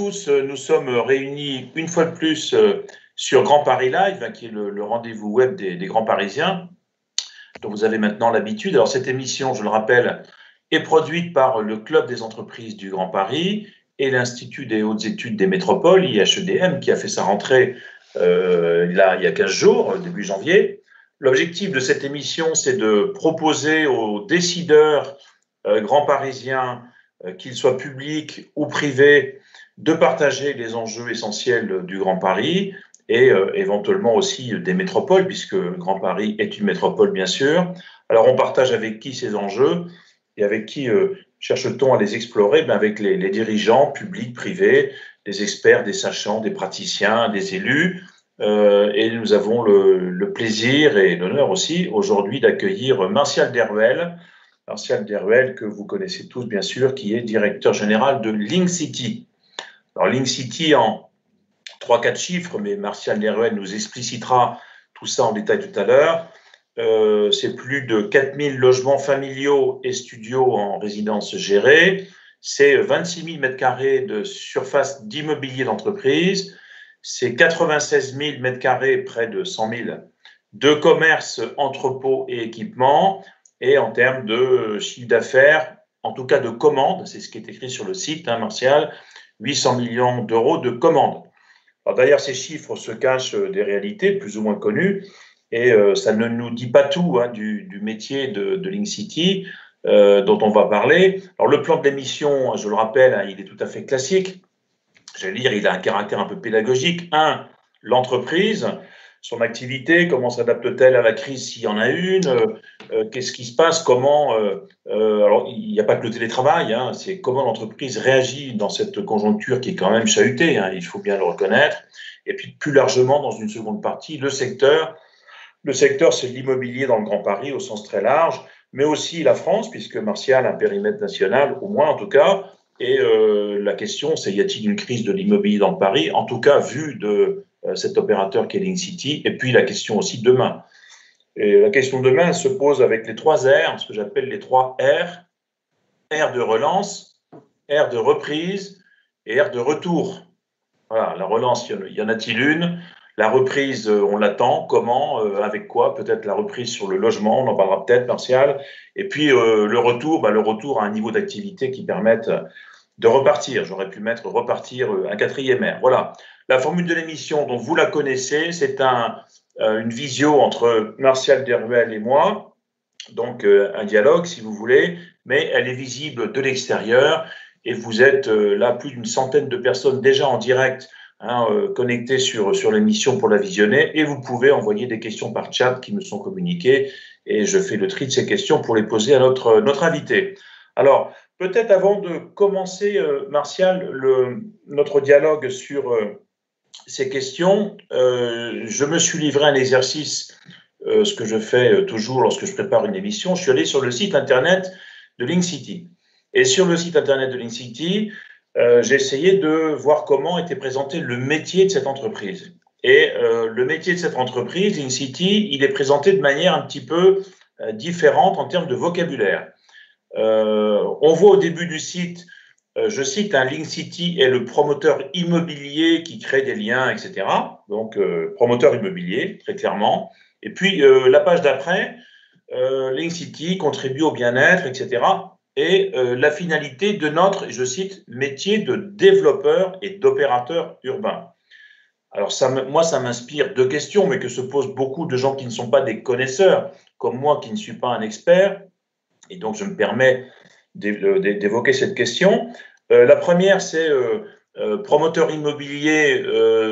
tous, nous sommes réunis une fois de plus sur Grand Paris Live, qui est le rendez-vous web des Grands Parisiens, dont vous avez maintenant l'habitude. Alors cette émission, je le rappelle, est produite par le Club des entreprises du Grand Paris et l'Institut des hautes études des métropoles, IHEDM, qui a fait sa rentrée là, il y a 15 jours, début janvier. L'objectif de cette émission, c'est de proposer aux décideurs grands parisiens, qu'ils soient publics ou privés, de partager les enjeux essentiels du Grand Paris et éventuellement aussi des métropoles, puisque le Grand Paris est une métropole, bien sûr. Alors, on partage avec qui ces enjeux et avec qui cherche-t-on à les explorer? Avec les dirigeants publics, privés, des experts, des sachants, des praticiens, des élus. Et nous avons le plaisir et l'honneur aussi aujourd'hui d'accueillir Martial Deruel. Martial Deruel, que vous connaissez tous bien sûr, qui est directeur général de Linkcity. Alors Linkcity en 3-4 chiffres, mais Martial Deruel nous explicitera tout ça en détail tout à l'heure. C'est plus de 4000 logements familiaux et studios en résidence gérée. C'est 26 000 m² de surface d'immobilier d'entreprise. C'est 96 000 m², près de 100 000, de commerce, entrepôts et équipements. Et en termes de chiffre d'affaires, en tout cas de commandes, c'est ce qui est écrit sur le site, Martial, 800 millions d'euros de commandes. Alors derrière ces chiffres se cachent des réalités plus ou moins connues, et ça ne nous dit pas tout du métier de Linkcity dont on va parler. Alors le plan de l'émission, je le rappelle, il est tout à fait classique. J'allais dire, il a un caractère un peu pédagogique. L'entreprise, son activité, comment s'adapte-t-elle à la crise s'il y en a une, qu'est-ce qui se passe, comment… alors, il n'y a pas que le télétravail, c'est comment l'entreprise réagit dans cette conjoncture qui est quand même chahutée, il faut bien le reconnaître. Et puis, plus largement, dans une seconde partie, le secteur. Le secteur, c'est l'immobilier dans le Grand Paris au sens très large, mais aussi la France, puisque Martial a un périmètre national, au moins en tout cas. Et la question, c'est y a-t-il une crise de l'immobilier dans le Paris, en tout cas vu de cet opérateur qu'est Linkcity, et puis la question aussi demain. Et la question de demain se pose avec les 3 R, ce que j'appelle les 3 R. R de relance, R de reprise et R de retour. Voilà, la relance, y en a-t-il une? La reprise, on l'attend. Comment? Avec quoi? Peut-être la reprise sur le logement, on en parlera peut-être, Martial. Et puis le retour à un niveau d'activité qui permette de repartir. J'aurais pu mettre repartir un 4e R. Voilà. La formule de l'émission, donc vous la connaissez, c'est une visio entre Martial Deruel et moi, donc un dialogue si vous voulez, mais elle est visible de l'extérieur et vous êtes là plus d'une centaine de personnes déjà en direct connectées sur l'émission pour la visionner, et vous pouvez envoyer des questions par chat qui me sont communiquées et je fais le tri de ces questions pour les poser à notre invité. Alors, peut-être avant de commencer, Martial, notre dialogue sur ces questions, je me suis livré à un exercice, ce que je fais toujours lorsque je prépare une émission. Je suis allé sur le site internet de Linkcity. Et sur le site internet de Linkcity, j'ai essayé de voir comment était présenté le métier de cette entreprise. Et le métier de cette entreprise, Linkcity, il est présenté de manière un petit peu différente en termes de vocabulaire. On voit au début du site, je cite, Linkcity est le promoteur immobilier qui crée des liens, etc. Donc, promoteur immobilier, très clairement. Et puis, la page d'après, Linkcity contribue au bien-être, etc. Et la finalité de notre, je cite, métier de développeur et d'opérateur urbain. Alors, moi, ça m'inspire 2 questions, mais que se posent beaucoup de gens qui ne sont pas des connaisseurs, comme moi qui ne suis pas un expert. Et donc, je me permets d'évoquer cette question. La première, c'est promoteur immobilier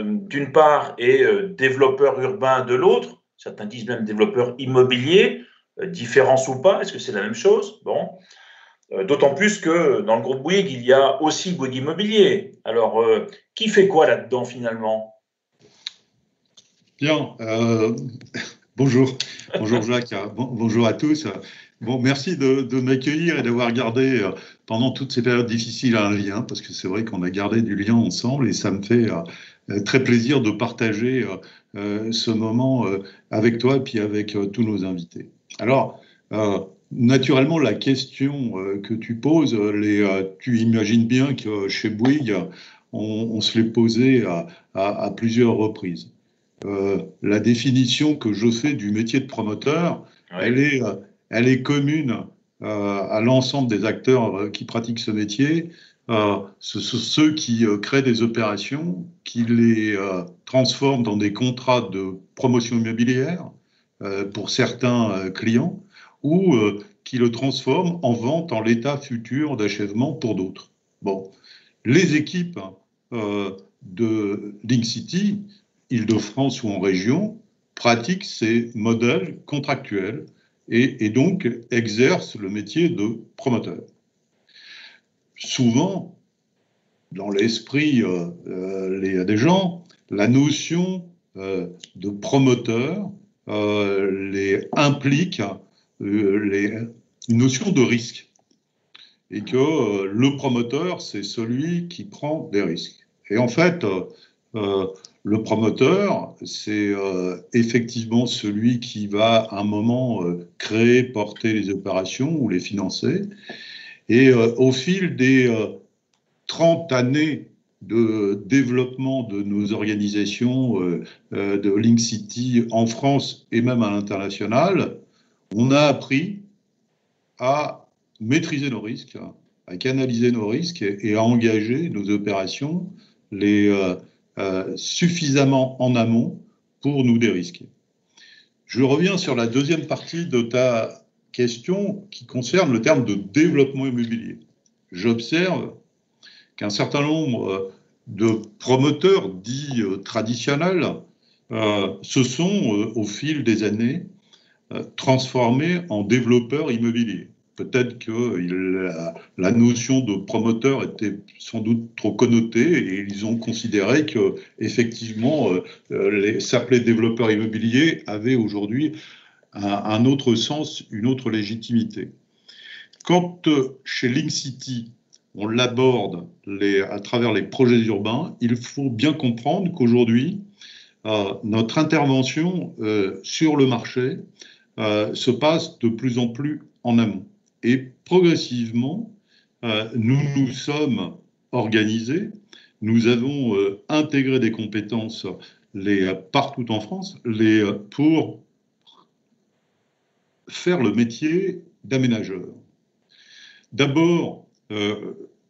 d'une part et développeur urbain de l'autre. Certains disent même développeur immobilier, différence ou pas, est-ce que c'est la même chose? Bon. D'autant plus que dans le groupe Bouygues, il y a aussi Bouygues Immobilier. Alors, qui fait quoi là-dedans finalement? Bien, bonjour Jacques, bonjour à tous. Bon, merci de m'accueillir et d'avoir gardé pendant toutes ces périodes difficiles un lien, parce que c'est vrai qu'on a gardé du lien ensemble et ça me fait très plaisir de partager ce moment avec toi et puis avec tous nos invités. Alors, naturellement, la question que tu poses, tu imagines bien que chez Bouygues, on se l'est posé à plusieurs reprises. La définition que je fais du métier de promoteur, Ouais. elle est commune à l'ensemble des acteurs qui pratiquent ce métier. Ce sont ceux qui créent des opérations, qui les transforment dans des contrats de promotion immobilière pour certains clients, ou qui le transforment en vente en l'état futur d'achèvement pour d'autres. Bon, les équipes de Link City, Île-de-France ou en région, pratiquent ces modèles contractuels et donc exercent le métier de promoteur. Souvent, dans l'esprit des gens, la notion de promoteur les implique une notion de risque. Et que le promoteur, c'est celui qui prend des risques. Et en fait, le promoteur, c'est effectivement celui qui va à un moment créer, porter les opérations ou les financer. Et au fil des 30 années de développement de nos organisations de Link City en France et même à l'international, on a appris à maîtriser nos risques, à canaliser nos risques et à engager nos opérations suffisamment en amont pour nous dérisquer. Je reviens sur la deuxième partie de ta question qui concerne le terme de développement immobilier. J'observe qu'un certain nombre de promoteurs dits traditionnels se sont, au fil des années, transformés en développeurs immobiliers. Peut-être que la notion de promoteur était sans doute trop connotée et ils ont considéré que effectivement s'appeler développeur immobilier avait aujourd'hui un autre sens, une autre légitimité. Quand chez Link City, on l'aborde à travers les projets urbains, il faut bien comprendre qu'aujourd'hui, notre intervention sur le marché se passe de plus en plus en amont. Et progressivement, nous nous sommes organisés, nous avons intégré des compétences partout en France pour faire le métier d'aménageur. D'abord,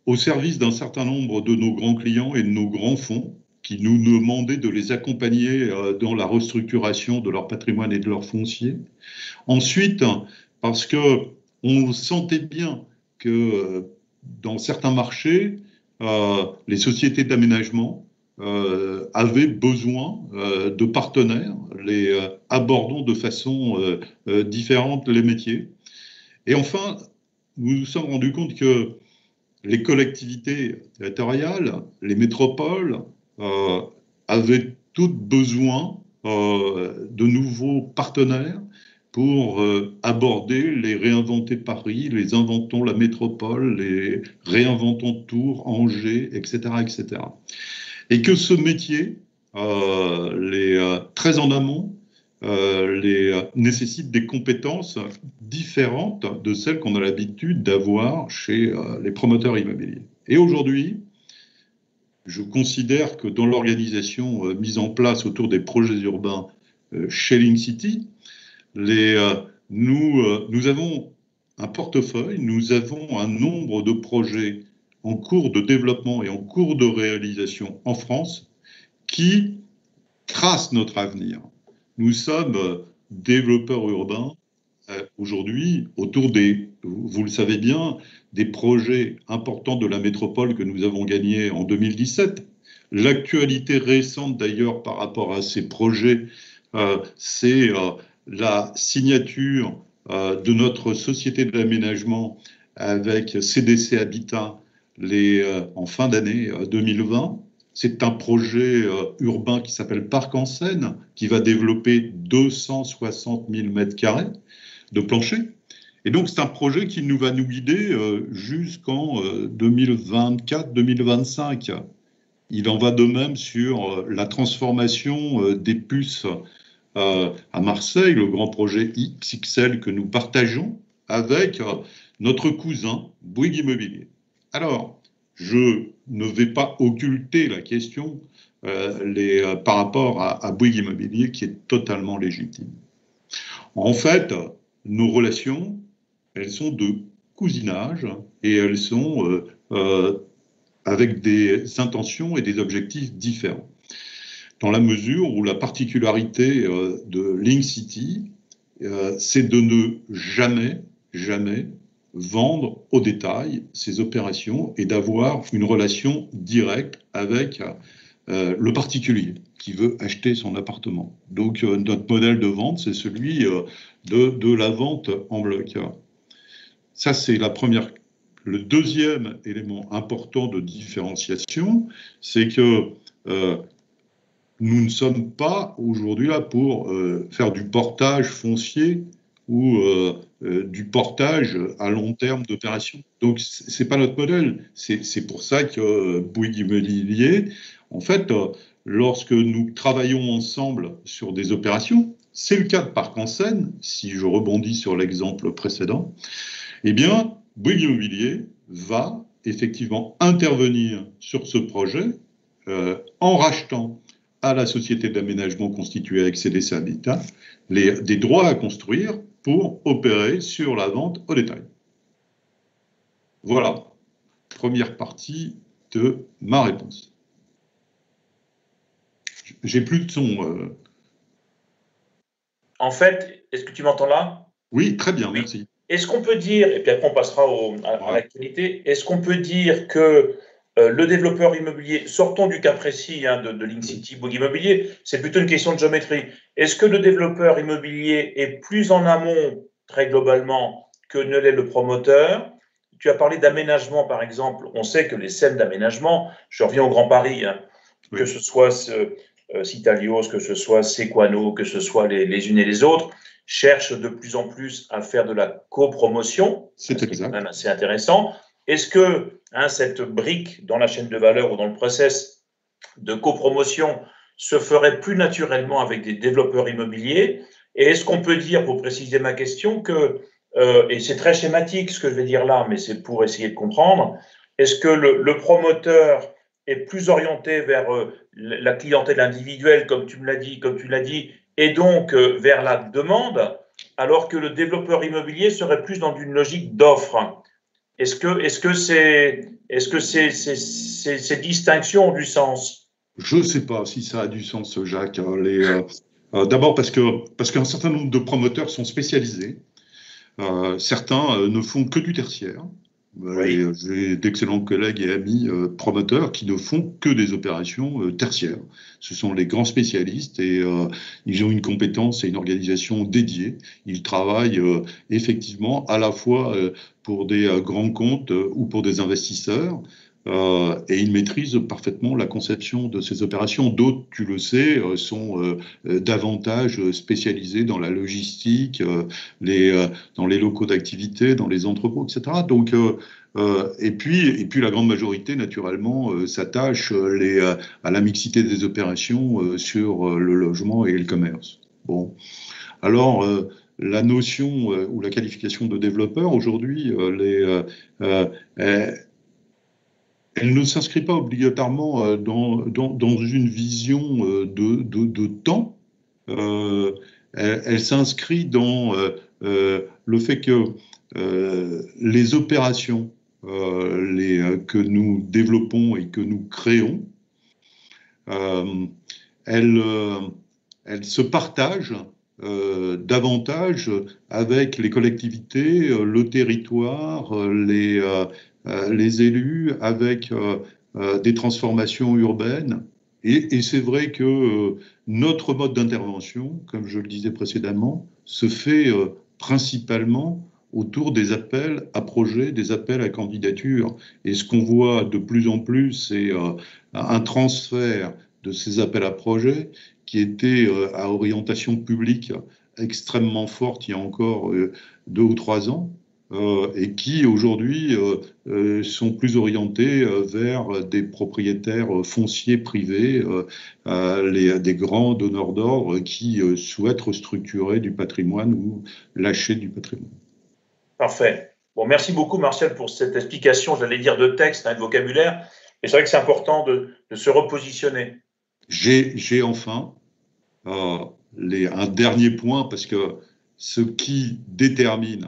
au service d'un certain nombre de nos grands clients et de nos grands fonds qui nous demandaient de les accompagner dans la restructuration de leur patrimoine et de leur foncier. Ensuite, parce qu'on sentait bien que dans certains marchés, les sociétés d'aménagement avaient besoin de partenaires, abordant de façon différente les métiers. Et enfin, nous nous sommes rendus compte que les collectivités territoriales, les métropoles, avaient toutes besoin de nouveaux partenaires pour aborder les réinventer Paris, les inventons la métropole, les réinventons Tours, Angers, etc., etc. Et que ce métier, très en amont, nécessite des compétences différentes de celles qu'on a l'habitude d'avoir chez les promoteurs immobiliers. Et aujourd'hui, je considère que dans l'organisation mise en place autour des projets urbains chez Link City, nous avons un portefeuille, nous avons un nombre de projets en cours de développement et en cours de réalisation en France qui tracent notre avenir. Nous sommes développeurs urbains aujourd'hui autour vous le savez bien, des projets importants de la métropole que nous avons gagnés en 2017. L'actualité récente d'ailleurs par rapport à ces projets, c'est la signature de notre société d'aménagement avec CDC Habitat en fin d'année 2020. C'est un projet urbain qui s'appelle Parc en Seine, qui va développer 260 000 m² de plancher. Et donc, c'est un projet qui va nous guider jusqu'en 2024-2025. Il en va de même sur la transformation des puces à Marseille, le grand projet XXL que nous partageons avec notre cousin Bouygues Immobilier. Alors, je ne vais pas occulter la question par rapport à Bouygues Immobilier, qui est totalement légitime. En fait, nos relations, elles sont de cousinage et elles sont avec des intentions et des objectifs différents. Dans la mesure où la particularité de Link City, c'est de ne jamais vendre au détail ces opérations et d'avoir une relation directe avec le particulier qui veut acheter son appartement. Donc notre modèle de vente, c'est celui de la vente en bloc. Ça, c'est la première. Le deuxième élément important de différenciation, c'est que nous ne sommes pas aujourd'hui là pour faire du portage foncier ou du portage à long terme d'opérations. Donc, ce n'est pas notre modèle. C'est pour ça que Bouygues Immobilier, en fait, lorsque nous travaillons ensemble sur des opérations, c'est le cas de Parc en Seine, si je rebondis sur l'exemple précédent, eh bien, Bouygues Immobilier va effectivement intervenir sur ce projet en rachetant à la société d'aménagement constituée avec CDC Habitat des droits à construire pour opérer sur la vente au détail. Voilà, première partie de ma réponse. J'ai plus de son. En fait, est-ce que tu m'entends là? Oui, très bien, merci. Est-ce qu'on peut dire, et puis après on passera à l'actualité, est-ce qu'on peut dire que le développeur immobilier, sortons du cas précis de Link City, Bouygues Immobilier, c'est plutôt une question de géométrie. Est-ce que le développeur immobilier est plus en amont, très globalement, que ne l'est le promoteur? Tu as parlé d'aménagement, par exemple. On sait que les scènes d'aménagement, je reviens au Grand Paris, oui, que ce soit Citalios, que ce soit Sequano, que ce soit les unes et les autres, cherchent de plus en plus à faire de la copromotion. C'est exact. Quand même assez intéressant. Est-ce que cette brique dans la chaîne de valeur ou dans le process de copromotion se ferait plus naturellement avec des développeurs immobiliers? Et est-ce qu'on peut dire, pour préciser ma question, que, et c'est très schématique ce que je vais dire là, mais c'est pour essayer de comprendre, est-ce que le promoteur est plus orienté vers la clientèle individuelle, comme tu l'as dit, et donc vers la demande, alors que le développeur immobilier serait plus dans une logique d'offre? Est-ce que ces distinctions ont du sens? Je ne sais pas si ça a du sens, Jacques. D'abord parce qu'un certain nombre de promoteurs sont spécialisés. Certains ne font que du tertiaire. Oui. J'ai d'excellents collègues et amis promoteurs qui ne font que des opérations tertiaires. Ce sont les grands spécialistes et ils ont une compétence et une organisation dédiée. Ils travaillent effectivement à la fois pour des grands comptes ou pour des investisseurs. Et ils maîtrisent parfaitement la conception de ces opérations. D'autres, tu le sais, sont davantage spécialisés dans la logistique, dans les locaux d'activité, dans les entrepôts, etc. Donc, et puis la grande majorité, naturellement, s'attache à la mixité des opérations sur le logement et le commerce. Bon, alors la notion ou la qualification de développeur aujourd'hui, elle ne s'inscrit pas obligatoirement dans une vision de temps. Elle s'inscrit dans le fait que les opérations que nous développons et que nous créons, elles se partagent davantage avec les collectivités, le territoire, les élus, avec des transformations urbaines. Et c'est vrai que notre mode d'intervention, comme je le disais précédemment, se fait principalement autour des appels à projets, des appels à candidature. Et ce qu'on voit de plus en plus, c'est un transfert de ces appels à projets qui étaient à orientation publique extrêmement forte il y a encore 2 ou 3 ans. Et qui aujourd'hui sont plus orientés vers des propriétaires fonciers privés, des grands donneurs d'ordre qui souhaitent restructurer du patrimoine ou lâcher du patrimoine. Parfait. Bon, merci beaucoup Martial pour cette explication, j'allais dire de texte, de vocabulaire. Et c'est vrai que c'est important de se repositionner. J'ai enfin un dernier point, parce que ce qui détermine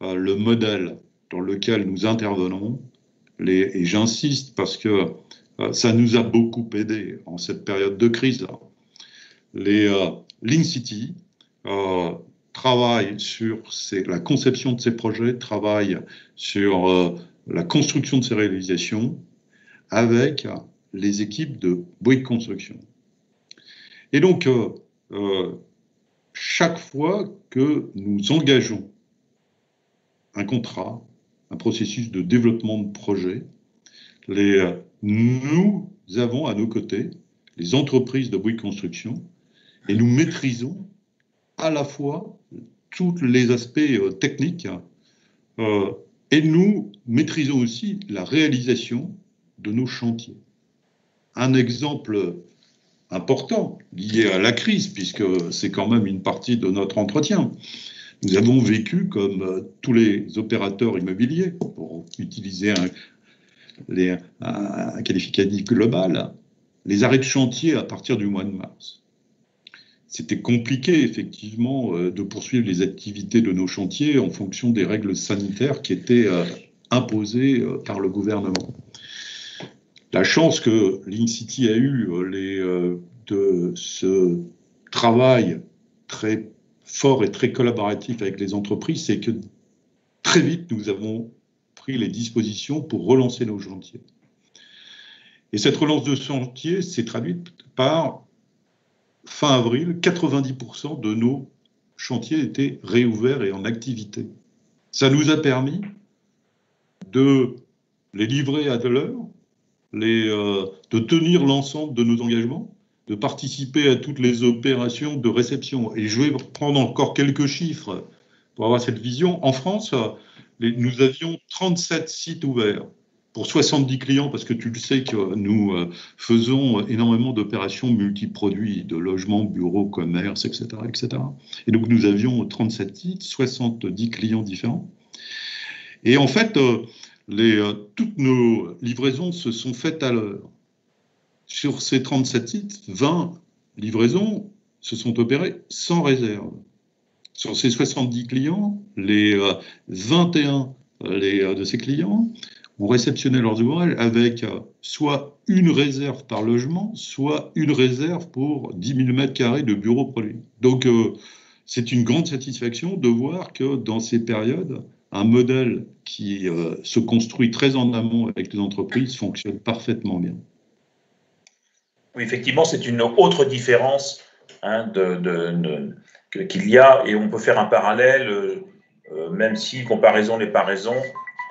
le modèle dans lequel nous intervenons, et j'insiste parce que ça nous a beaucoup aidé en cette période de crise. Les Link City travaillent sur la conception de ces projets, travaillent sur la construction de ces réalisations avec les équipes de Bouygues Construction. Et donc, chaque fois que nous engageons un contrat, un processus de développement de projet, nous avons à nos côtés les entreprises de Bouygues Construction et nous maîtrisons à la fois tous les aspects techniques et nous maîtrisons aussi la réalisation de nos chantiers. Un exemple important lié à la crise, puisque c'est quand même une partie de notre entretien. Nous avons vécu, comme tous les opérateurs immobiliers, pour utiliser un qualificatif global, les arrêts de chantier à partir du mois de mars. C'était compliqué, effectivement, de poursuivre les activités de nos chantiers en fonction des règles sanitaires qui étaient imposées par le gouvernement. La chance que Link City a eue de ce travail très fort et très collaboratif avec les entreprises, c'est que très vite, nous avons pris les dispositions pour relancer nos chantiers. Et cette relance de chantier s'est traduite par, fin avril, 90% de nos chantiers étaient réouverts et en activité. Ça nous a permis de les livrer à l'heure, de tenir l'ensemble de nos engagements, de participer à toutes les opérations de réception. Et je vais prendre encore quelques chiffres pour avoir cette vision. En France, nous avions 37 sites ouverts pour 70 clients, parce que tu le sais que nous faisons énormément d'opérations multiproduits, de logements, bureaux, commerce, etc., etc. Et donc nous avions 37 sites, 70 clients différents. Et en fait, toutes nos livraisons se sont faites à l'heure. Sur ces 37 sites, 20 livraisons se sont opérées sans réserve. Sur ces 70 clients, les 21 de ces clients ont réceptionné leurs ouvrages avec soit une réserve par logement, soit une réserve pour 10 000 m² de bureaux produits. Donc, c'est une grande satisfaction de voir que dans ces périodes, un modèle qui se construit très en amont avec les entreprises fonctionne parfaitement bien. Oui, effectivement, c'est une autre différence qu'il y a, et on peut faire un parallèle, même si comparaison n'est pas raison,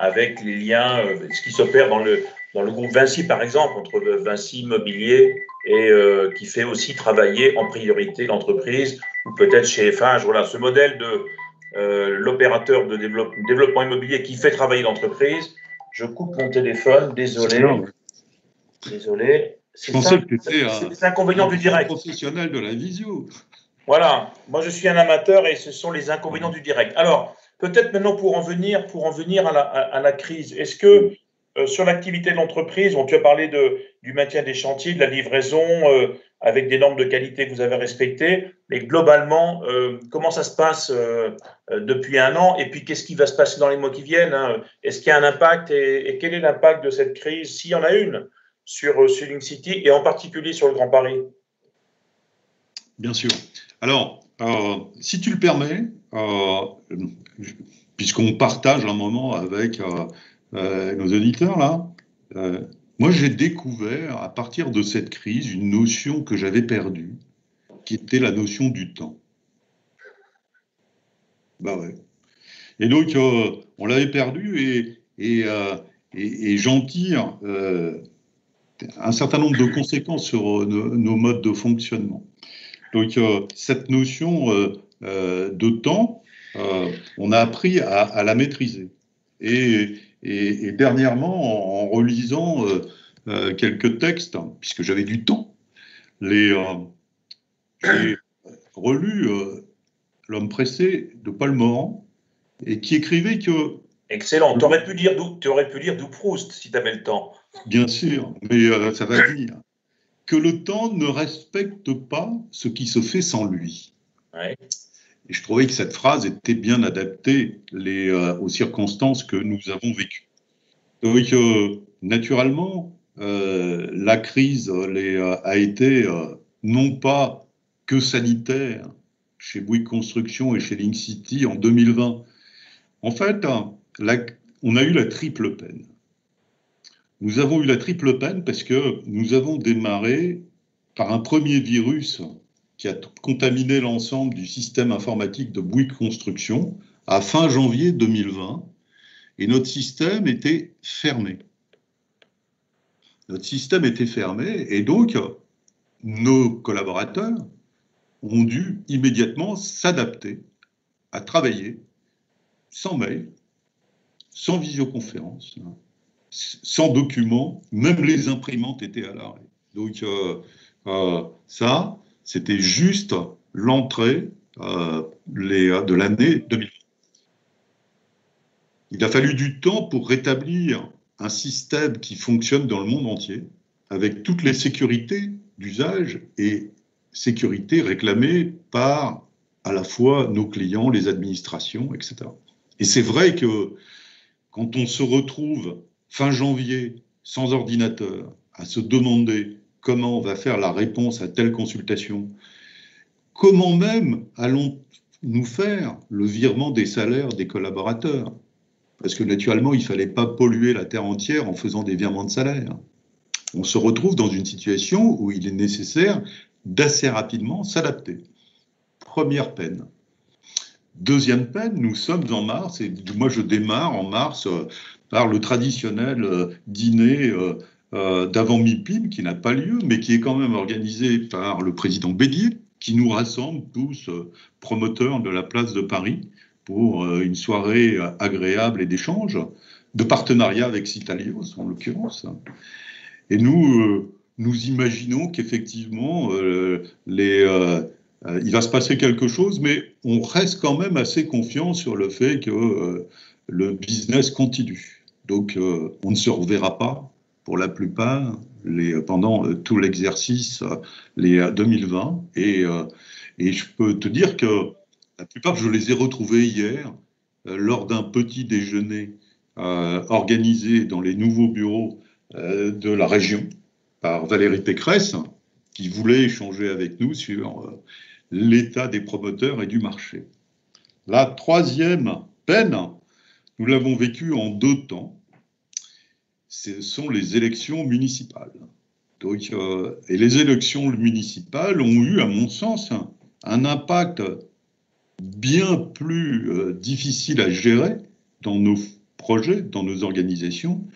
avec les liens, ce qui s'opère dans le groupe Vinci, par exemple, entre Vinci Immobilier et qui fait aussi travailler en priorité l'entreprise, ou peut-être chez Eiffage. Voilà, ce modèle de l'opérateur de développement immobilier qui fait travailler l'entreprise. Je coupe mon téléphone, désolé. Désolé. Je pensais que tu étais les inconvénients du direct. Professionnel de la visio. Voilà, moi je suis un amateur et ce sont les inconvénients du direct. Alors, peut-être maintenant pour en venir à la crise, est-ce que sur l'activité de l'entreprise, tu as parlé du maintien des chantiers, de la livraison avec des normes de qualité que vous avez respectées, mais globalement, comment ça se passe depuis un an, et puis qu'est-ce qui va se passer dans les mois qui viennent, hein? Est-ce qu'il y a un impact, et quel est l'impact de cette crise, s'il y en a une, sur Link City et en particulier sur le Grand Paris? Bien sûr. Alors, si tu le permets, puisqu'on partage un moment avec nos auditeurs là, moi j'ai découvert à partir de cette crise une notion que j'avais perdue, qui était la notion du temps. Bah ouais. Et donc on l'avait perdue, et j'en tire un certain nombre de conséquences sur nos modes de fonctionnement. Donc, cette notion de temps, on a appris à la maîtriser. Et dernièrement, en relisant quelques textes, puisque j'avais du temps, j'ai relu L'homme pressé de Paul Morand, et qui écrivait que Excellent. Tu aurais pu lire d'où Proust si tu avais le temps. Bien sûr, mais ça va venir. Que le temps ne respecte pas ce qui se fait sans lui. Ouais. Et je trouvais que cette phrase était bien adaptée aux circonstances que nous avons vécues. Donc, naturellement, la crise a été non pas que sanitaire chez Bouygues Construction et chez Link City en 2020. En fait, on a eu la triple peine. Nous avons eu la triple peine parce que nous avons démarré par un premier virus qui a contaminé l'ensemble du système informatique de Bouygues Construction à fin janvier 2020, et notre système était fermé. Notre système était fermé, et donc nos collaborateurs ont dû immédiatement s'adapter à travailler sans mail, sans visioconférence, sans documents, même les imprimantes étaient à l'arrêt. Donc ça, c'était juste l'entrée de l'année 2020. Il a fallu du temps pour rétablir un système qui fonctionne dans le monde entier, avec toutes les sécurités d'usage et sécurités réclamées par à la fois nos clients, les administrations, etc. Et c'est vrai que quand on se retrouve fin janvier sans ordinateur, à se demander comment on va faire la réponse à telle consultation, comment même allons-nous faire le virement des salaires des collaborateurs? Parce que naturellement, il ne fallait pas polluer la terre entière en faisant des virements de salaire. On se retrouve dans une situation où il est nécessaire d'assez rapidement s'adapter. Première peine. Deuxième peine, nous sommes en mars, et moi je démarre en mars par le traditionnel dîner d'avant MIPIM qui n'a pas lieu, mais qui est quand même organisé par le président Bédier, qui nous rassemble tous, promoteurs de la place de Paris, pour une soirée agréable et d'échange, de partenariat avec Citalios en l'occurrence. Et nous imaginons qu'effectivement, il va se passer quelque chose, mais on reste quand même assez confiant sur le fait que le business continue. Donc, on ne se reverra pas pour la plupart pendant tout l'exercice 2020. Et je peux te dire que la plupart, je les ai retrouvés hier lors d'un petit déjeuner organisé dans les nouveaux bureaux de la région par Valérie Pécresse, qui voulait échanger avec nous sur l'état des promoteurs et du marché. La troisième peine, nous l'avons vécue en 2 temps. Ce sont les élections municipales. Donc, et les élections municipales ont eu, à mon sens, un impact bien plus difficile à gérer dans nos projets, dans nos organisations,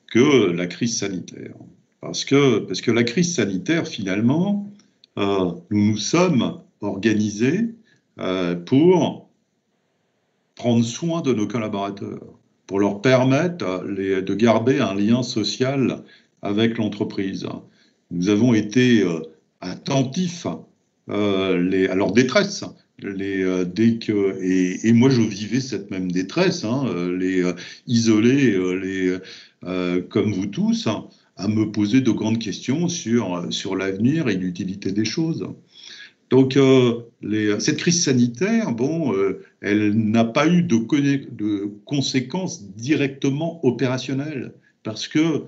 que la crise sanitaire. Parce que la crise sanitaire, finalement, nous nous sommes organisés pour prendre soin de nos collaborateurs, pour leur permettre de garder un lien social avec l'entreprise. Nous avons été attentifs à leur détresse. Et moi, je vivais cette même détresse, isolés, comme vous tous, à me poser de grandes questions sur l'avenir et l'utilité des choses. Donc, cette crise sanitaire, elle n'a pas eu de conséquences directement opérationnelles, parce que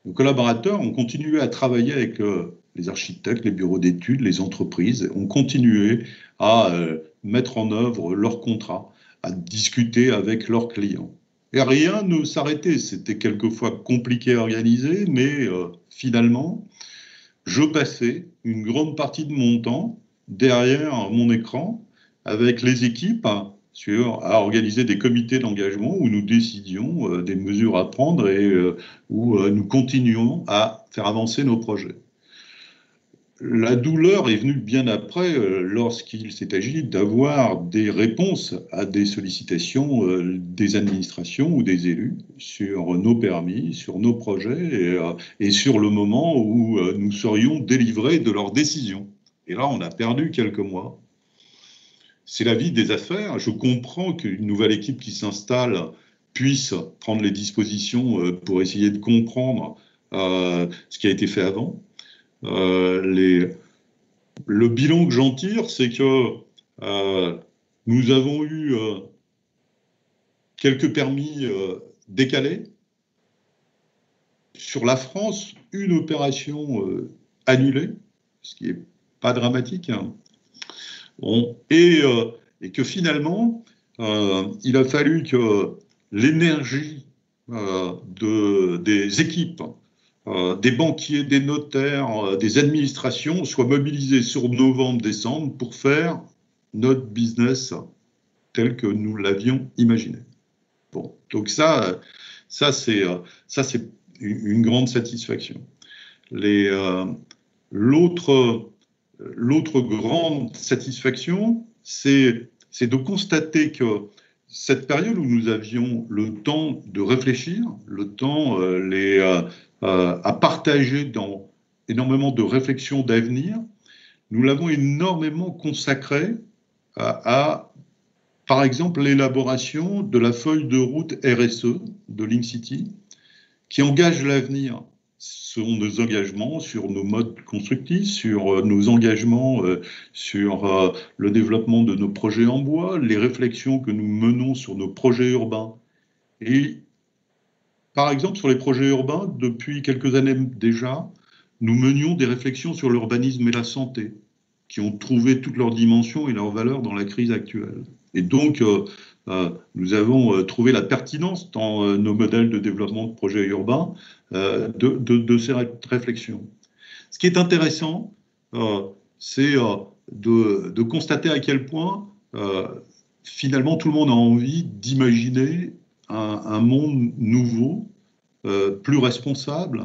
nos collaborateurs ont continué à travailler avec les architectes, les bureaux d'études, les entreprises, ont continué à mettre en œuvre leurs contrats, à discuter avec leurs clients. Et rien ne s'arrêtait. C'était quelquefois compliqué à organiser, mais finalement, je passais une grande partie de mon temps derrière mon écran avec les équipes à organiser des comités d'engagement où nous décidions des mesures à prendre et où nous continuons à faire avancer nos projets. La douleur est venue bien après lorsqu'il s'est agi d'avoir des réponses à des sollicitations des administrations ou des élus sur nos permis, sur nos projets et sur le moment où nous serions délivrés de leurs décisions. Et là, on a perdu quelques mois. c'est la vie des affaires. Je comprends qu'une nouvelle équipe qui s'installe puisse prendre les dispositions pour essayer de comprendre ce qui a été fait avant. Le bilan que j'en tire, c'est que nous avons eu quelques permis décalés. Sur la France, une opération annulée, ce qui n'est pas dramatique. Hein. Bon, et que finalement, il a fallu que l'énergie des équipes, des banquiers, des notaires, des administrations soit mobilisée sur novembre-décembre pour faire notre business tel que nous l'avions imaginé. Bon, donc ça c'est une grande satisfaction. L'autre grande satisfaction, c'est de constater que cette période où nous avions le temps de réfléchir, le temps à partager dans énormément de réflexions d'avenir, nous l'avons énormément consacré par exemple, l'élaboration de la feuille de route RSE de Link City, qui engage l'avenir sur nos engagements, sur nos modes constructifs, sur nos engagements, sur le développement de nos projets en bois, les réflexions que nous menons sur nos projets urbains. Et par exemple, sur les projets urbains, depuis quelques années déjà, nous menions des réflexions sur l'urbanisme et la santé, qui ont trouvé toutes leurs dimensions et leurs valeurs dans la crise actuelle. Et donc, nous avons trouvé la pertinence dans nos modèles de développement de projets urbains de ces réflexions. Ce qui est intéressant, c'est de constater à quel point, finalement, tout le monde a envie d'imaginer un monde nouveau, plus responsable,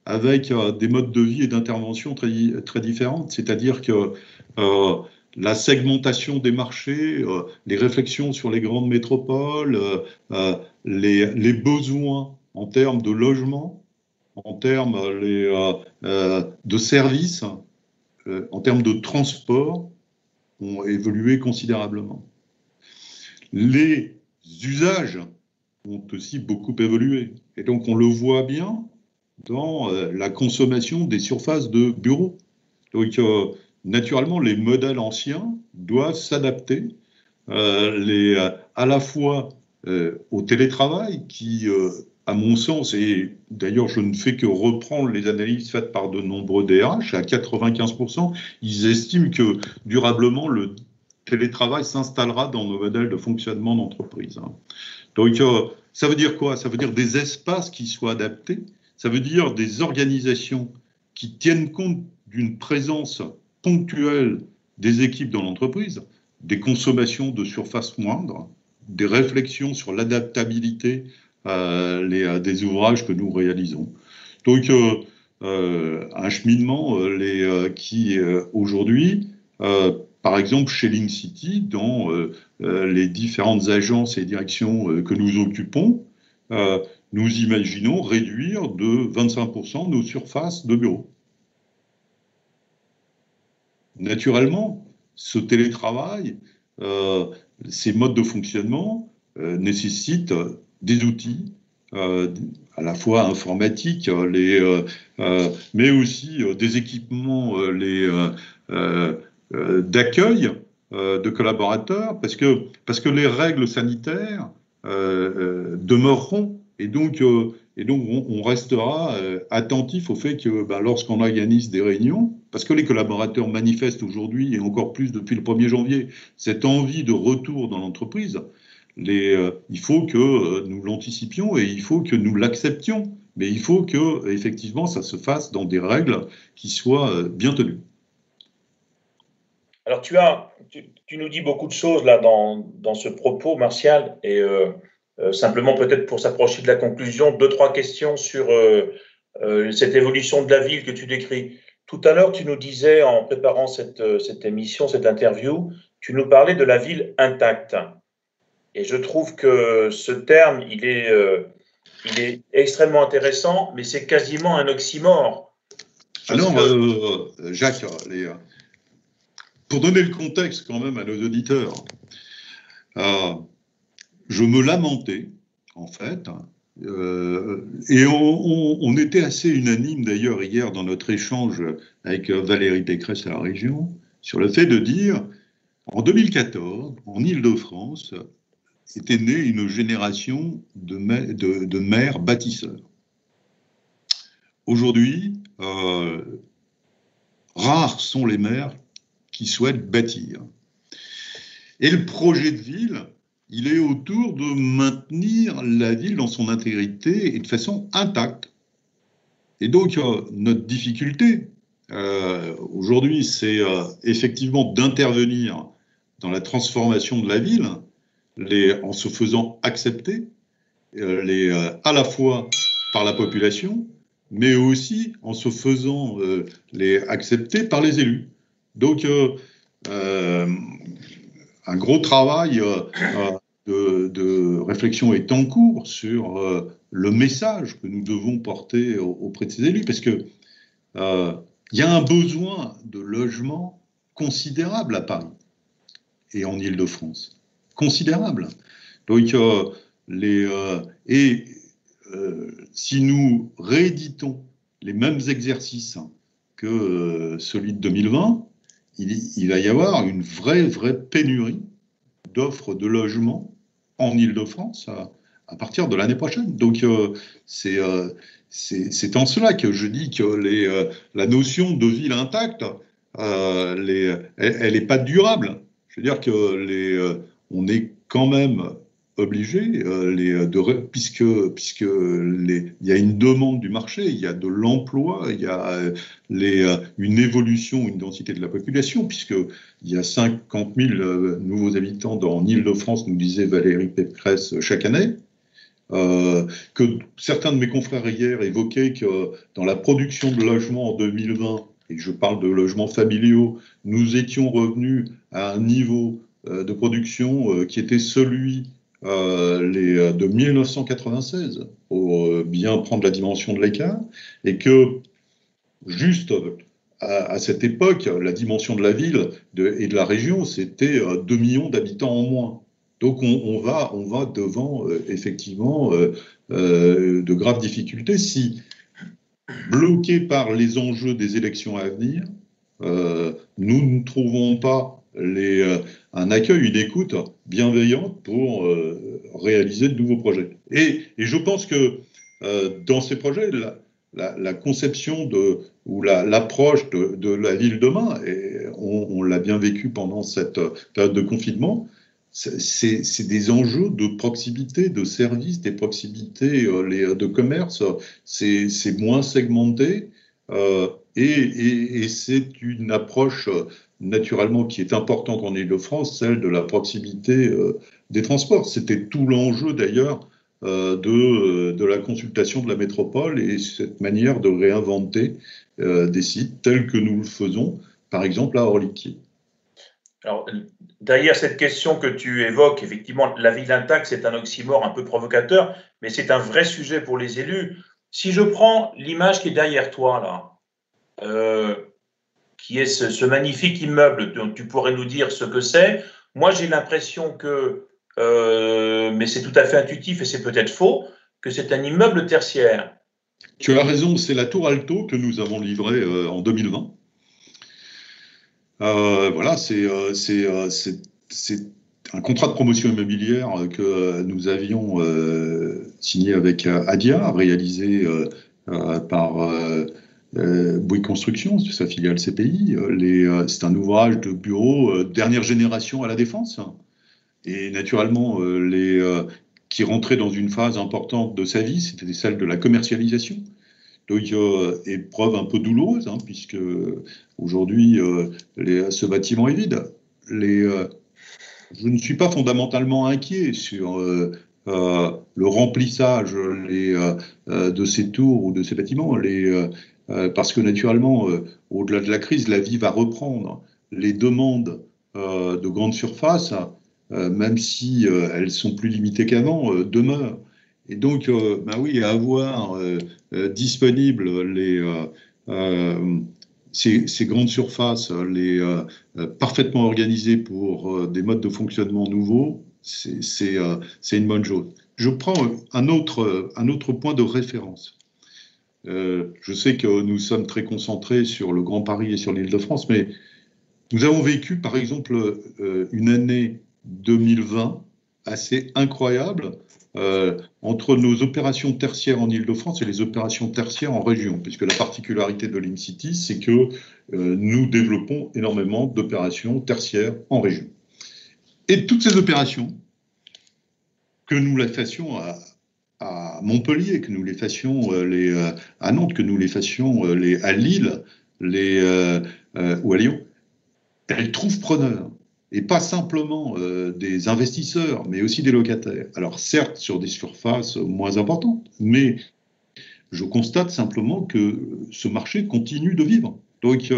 avec des modes de vie et d'intervention très différentes. C'est-à-dire que la segmentation des marchés, les réflexions sur les grandes métropoles, les besoins en termes de logement, en termes de services, en termes de transport, ont évolué considérablement. Les usages ont aussi beaucoup évolué. Et donc, on le voit bien dans la consommation des surfaces de bureaux. Donc, naturellement, les modèles anciens doivent s'adapter à la fois au télétravail qui, à mon sens, et d'ailleurs je ne fais que reprendre les analyses faites par de nombreux DRH, à 95%, ils estiment que durablement le télétravail s'installera dans nos modèles de fonctionnement d'entreprise. Donc ça veut dire quoi? Ça veut dire des espaces qui soient adaptés, ça veut dire des organisations qui tiennent compte d'une présence ponctuelle des équipes dans l'entreprise, des consommations de surface moindres, des réflexions sur l'adaptabilité des ouvrages que nous réalisons. Donc, un cheminement qui, aujourd'hui, par exemple, chez Link City, dans les différentes agences et directions que nous occupons, nous imaginons réduire de 25% nos surfaces de bureaux. Naturellement, ce télétravail, ces modes de fonctionnement nécessitent des outils, à la fois informatiques, mais aussi des équipements d'accueil de collaborateurs, parce que les règles sanitaires demeureront. Et donc on restera attentif au fait que lorsqu'on organise des réunions, parce que les collaborateurs manifestent aujourd'hui, et encore plus depuis le 1er janvier, cette envie de retour dans l'entreprise, il faut que nous l'anticipions et il faut que nous l'acceptions. Mais il faut que, effectivement, ça se fasse dans des règles qui soient bien tenues. Alors, tu nous dis beaucoup de choses là dans ce propos, Martial, et simplement peut-être pour s'approcher de la conclusion, 2-3 questions sur cette évolution de la ville que tu décris. Tout à l'heure, tu nous disais, en préparant cette émission, cette interview, tu nous parlais de la ville intacte. Et je trouve que ce terme, il est extrêmement intéressant, mais c'est quasiment un oxymore. Alors, Jacques, pour donner le contexte quand même à nos auditeurs, je me lamentais, en fait, et on était assez unanime d'ailleurs hier dans notre échange avec Valérie Pécresse à la région, sur le fait de dire, en 2014, en Île-de-France, était née une génération de maires bâtisseurs. Aujourd'hui, rares sont les maires qui souhaitent bâtir. Et le projet de ville, il est autour de maintenir la ville dans son intégrité et de façon intacte. Et donc, notre difficulté, aujourd'hui, c'est effectivement d'intervenir dans la transformation de la ville, en se faisant accepter, à la fois par la population, mais aussi en se faisant accepter par les élus. Donc, un gros travail de réflexion est en cours sur le message que nous devons porter auprès de ces élus, parce que il y a un besoin de logement considérable à Paris et en Île-de-France. Considérable. Donc, si nous rééditons les mêmes exercices que celui de 2020, il va y avoir une vraie pénurie d'offres de logements en Île-de-France à partir de l'année prochaine. Donc, c'est en cela que je dis que la notion de ville intacte, elle n'est pas durable. Je veux dire que on est quand même obligé, puisque il y a une demande du marché, il y a de l'emploi, il y a une évolution, une densité de la population, puisqu'il y a 50 000 nouveaux habitants en Île-de-France, nous disait Valérie Pécresse, chaque année. Que certains de mes confrères hier évoquaient que dans la production de logements en 2020, et je parle de logements familiaux, nous étions revenus à un niveau de production qui était celui de 1996, pour bien prendre la dimension de l'écart, et que juste à cette époque, la dimension de la ville et de la région, c'était 2 millions d'habitants en moins. Donc on va devant effectivement de graves difficultés si, bloqués par les enjeux des élections à venir, nous ne trouvons pas un accueil, une écoute bienveillante pour réaliser de nouveaux projets. Et je pense que dans ces projets, la conception ou l'approche de la ville demain, et on l'a bien vécu pendant cette période de confinement, c'est des enjeux de proximité, de services, des proximités de commerce, c'est moins segmenté, et c'est une approche naturellement qui est importante en Île-de-France, celle de la proximité des transports. C'était tout l'enjeu d'ailleurs de la consultation de la métropole et cette manière de réinventer des sites tels que nous le faisons, par exemple à Orly-Pied. Alors, derrière cette question que tu évoques, effectivement, la ville intacte, c'est un oxymore un peu provocateur, mais c'est un vrai sujet pour les élus. Si je prends l'image qui est derrière toi, là, qui est ce magnifique immeuble dont tu pourrais nous dire ce que c'est, moi j'ai l'impression que, mais c'est tout à fait intuitif et c'est peut-être faux, que c'est un immeuble tertiaire. Tu as raison, c'est la tour Alto que nous avons livrée en 2020. Voilà, c'est un contrat de promotion immobilière que nous avions signé avec Adia, réalisé par Bouygues Construction, sa filiale CPI. C'est un ouvrage de bureau dernière génération à la Défense. Et naturellement, qui rentrait dans une phase importante de sa vie, c'était celle de la commercialisation. Donc, épreuve un peu douloureuse, puisque aujourd'hui, ce bâtiment est vide. Je ne suis pas fondamentalement inquiet sur le remplissage de ces tours ou de ces bâtiments, parce que naturellement, au-delà de la crise, la vie va reprendre. Les demandes de grandes surfaces, même si elles sont plus limitées qu'avant, demeurent. Et donc, oui, avoir disponible ces grandes surfaces, parfaitement organisées pour des modes de fonctionnement nouveaux, c'est une bonne chose. Je prends un autre point de référence. Je sais que nous sommes très concentrés sur le Grand Paris et sur l'Île-de-France, mais nous avons vécu, par exemple, une année 2020 assez incroyable entre nos opérations tertiaires en Île-de-France et les opérations tertiaires en région, puisque la particularité de l'INCITY, c'est que nous développons énormément d'opérations tertiaires en région. Et toutes ces opérations, que nous les fassions à Montpellier, que nous les fassions à Nantes, que nous les fassions à Lille ou à Lyon, elles trouvent preneurs. Et pas simplement des investisseurs, mais aussi des locataires. Alors certes, sur des surfaces moins importantes, mais je constate simplement que ce marché continue de vivre. Donc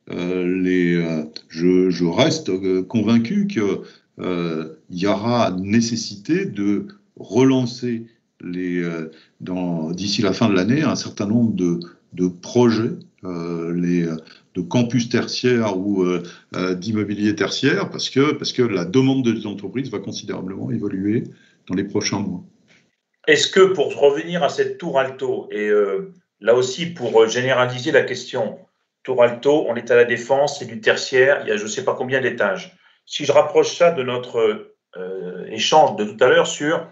je reste convaincu qu'il y aura nécessité de relancer d'ici la fin de l'année un certain nombre de projets, de campus tertiaires ou d'immobilier tertiaire, parce que la demande des entreprises va considérablement évoluer dans les prochains mois. Est-ce que, pour revenir à cette tour Alto, et là aussi pour généraliser la question, tour Alto, on est à la Défense, c'est du tertiaire, il y a je ne sais pas combien d'étages. Si je rapproche ça de notre échange de tout à l'heure sur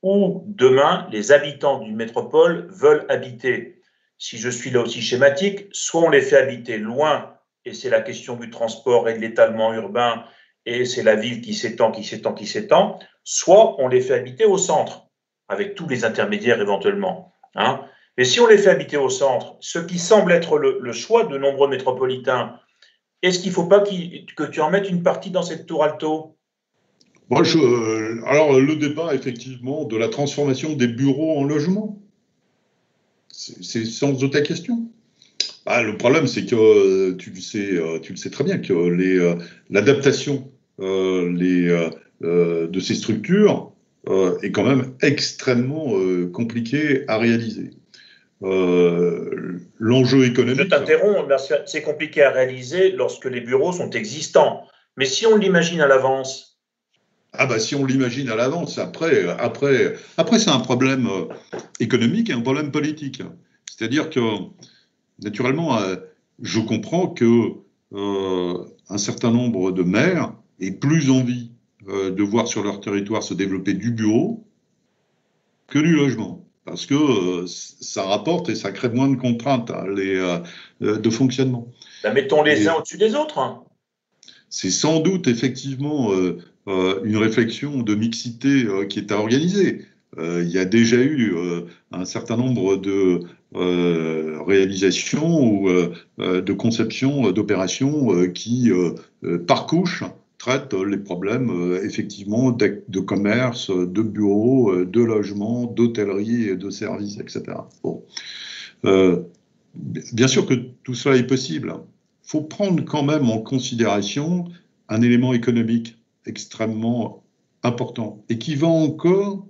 où demain les habitants d'une métropole veulent habiter, si je suis là aussi schématique, soit on les fait habiter loin, et c'est la question du transport et de l'étalement urbain, et c'est la ville qui s'étend, soit on les fait habiter au centre, avec tous les intermédiaires éventuellement. Hein. Mais si on les fait habiter au centre, ce qui semble être le choix de nombreux métropolitains, est-ce qu'il ne faut pas que tu en mettes une partie dans cette tour Alto ? Alors, le débat, effectivement, de la transformation des bureaux en logements, c'est sans doute ta question. Le problème, c'est que tu le sais très bien, que l'adaptation de ces structures est quand même extrêmement compliquée à réaliser. L'enjeu économique... Je t'interromps, c'est compliqué à réaliser lorsque les bureaux sont existants. Mais si on l'imagine à l'avance... Si on l'imagine à l'avance, après c'est un problème économique et un problème politique. C'est-à-dire que, naturellement, je comprends que un certain nombre de maires aient plus envie de voir sur leur territoire se développer du bureau que du logement. Parce que ça rapporte et ça crée moins de contraintes de fonctionnement. Mettons les uns au-dessus des autres. Hein. C'est sans doute effectivement une réflexion de mixité qui est à organiser. Il y a déjà eu un certain nombre de réalisations ou de conceptions d'opérations qui, par couche, traitent les problèmes effectivement de commerce, de bureaux, de logements, d'hôtellerie, de services, etc. Bon. Bien sûr que tout cela est possible. Il faut prendre quand même en considération un élément économique extrêmement important et qui va encore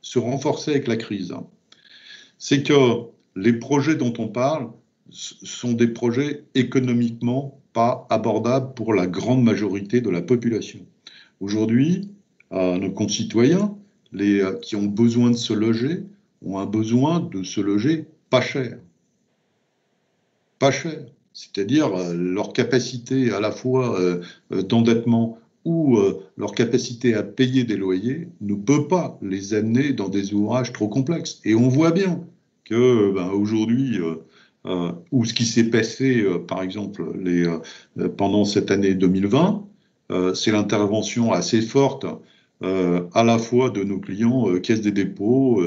se renforcer avec la crise. C'est que les projets dont on parle sont des projets économiquement pas abordables pour la grande majorité de la population. Aujourd'hui, nos concitoyens, qui ont besoin de se loger, ont un besoin de se loger pas cher. Pas cher. C'est-à-dire leur capacité à la fois d'endettement ou leur capacité à payer des loyers ne peut pas les amener dans des ouvrages trop complexes. Et on voit bien que aujourd'hui, ou ce qui s'est passé, par exemple, pendant cette année 2020, c'est l'intervention assez forte à la fois de nos clients Caisse des dépôts,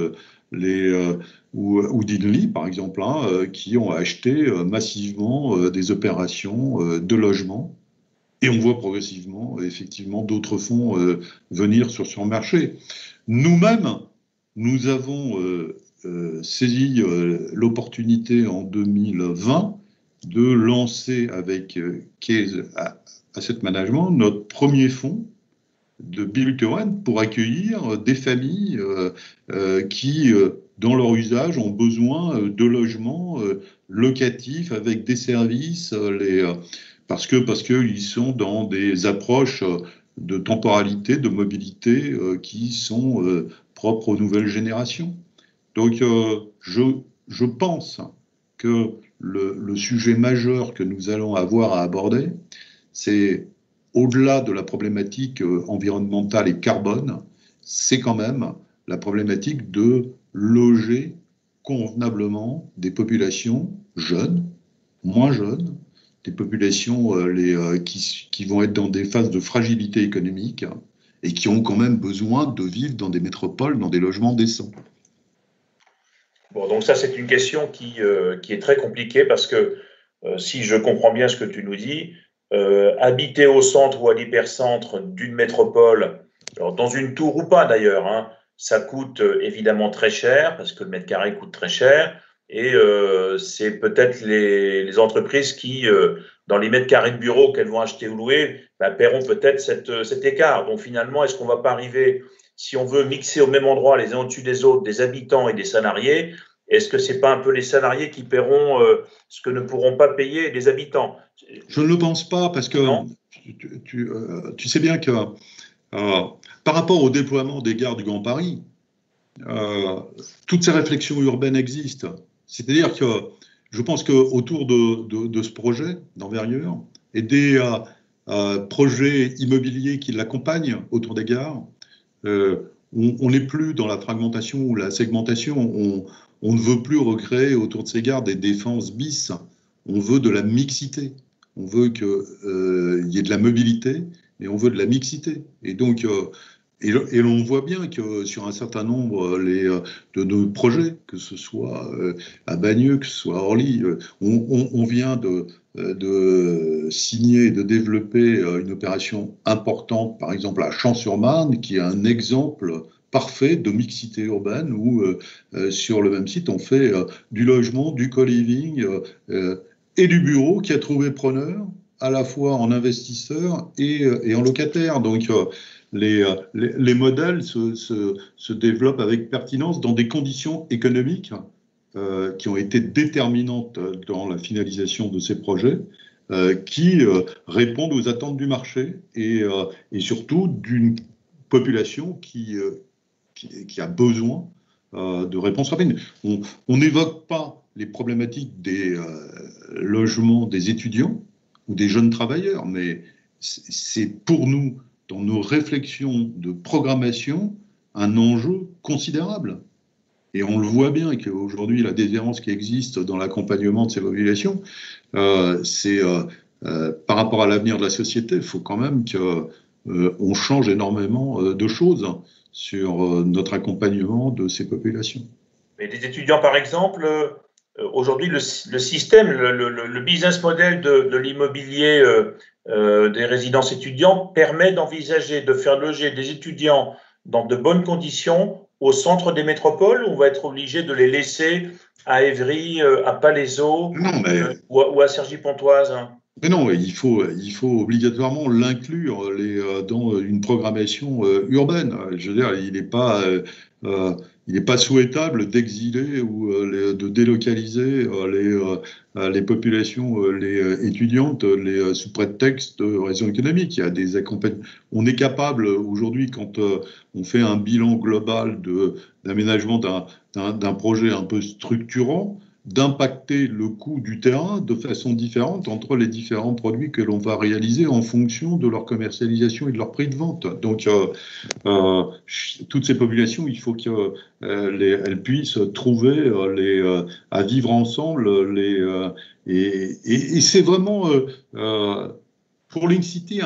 ou d'Inly, par exemple, qui ont acheté massivement des opérations de logement. Et on voit progressivement, effectivement, d'autres fonds venir sur ce marché. Nous-mêmes, nous avons saisi l'opportunité en 2020 de lancer avec Case Asset Management notre premier fonds de Build to Rent pour accueillir des familles qui dans leur usage, ont besoin de logements locatifs avec des services, parce qu'ils sont dans des approches de temporalité, de mobilité qui sont propres aux nouvelles générations. Donc, je pense que le sujet majeur que nous allons avoir à aborder, c'est au-delà de la problématique environnementale et carbone, c'est quand même la problématique de loger convenablement des populations jeunes, moins jeunes, des populations qui vont être dans des phases de fragilité économique et qui ont quand même besoin de vivre dans des métropoles, dans des logements décents. Bon, donc ça, c'est une question qui est très compliquée parce que si je comprends bien ce que tu nous dis, habiter au centre ou à l'hypercentre d'une métropole, alors dans une tour ou pas d'ailleurs, hein, ça coûte évidemment très cher parce que le mètre carré coûte très cher et c'est peut-être les entreprises qui, dans les mètres carrés de bureau qu'elles vont acheter ou louer, bah, paieront peut-être cet écart. Donc finalement, est-ce qu'on ne va pas arriver, si on veut mixer au même endroit les uns au-dessus des autres, des habitants et des salariés, est-ce que ce n'est pas un peu les salariés qui paieront ce que ne pourront pas payer les habitants? Je ne le pense pas parce que tu sais bien que par rapport au déploiement des gares du Grand Paris, toutes ces réflexions urbaines existent. C'est-à-dire que je pense qu'autour de ce projet d'envergure et des projets immobiliers qui l'accompagnent autour des gares, on n'est plus dans la fragmentation ou la segmentation. On ne veut plus recréer autour de ces gares des défenses bis. On veut de la mixité. On veut qu'il y ait de la mobilité, mais on veut de la mixité. Et donc, et l'on voit bien que sur un certain nombre de nos projets, que ce soit à Bagneux, que ce soit à Orly, on vient de signer et de développer une opération importante, par exemple à Champs-sur-Marne, qui est un exemple parfait de mixité urbaine où sur le même site on fait du logement, du co-living et du bureau qui a trouvé preneur à la fois en investisseur et en locataire. Donc les modèles se développent avec pertinence dans des conditions économiques qui ont été déterminantes dans la finalisation de ces projets, qui répondent aux attentes du marché et surtout d'une population qui a besoin de réponses rapides. On n'évoque pas les problématiques des logements des étudiants ou des jeunes travailleurs, mais c'est pour nous, dans nos réflexions de programmation, un enjeu considérable. Et on le voit bien qu'aujourd'hui, la déshérence qui existe dans l'accompagnement de ces populations, c'est par rapport à l'avenir de la société, il faut quand même qu'on change énormément de choses sur notre accompagnement de ces populations. Mais les étudiants, par exemple, aujourd'hui, le système, le business model de l'immobilier des résidences étudiantes permet d'envisager de faire loger des étudiants dans de bonnes conditions au centre des métropoles, où on va être obligé de les laisser à Évry, à Palaiseau ou à Cergy-Pontoise. Mais non, il faut obligatoirement l'inclure dans une programmation urbaine. Je veux dire, il n'est pas souhaitable d'exiler ou de délocaliser les populations étudiantes sous prétexte de raisons économiques. Il y a des accompagnements. On est capable aujourd'hui, quand on fait un bilan global d'aménagement d'un projet un peu structurant, d'impacter le coût du terrain de façon différente entre les différents produits que l'on va réaliser en fonction de leur commercialisation et de leur prix de vente. Donc, toutes ces populations, il faut qu'elles puissent trouver à vivre ensemble. Et c'est vraiment, pour l'Incity,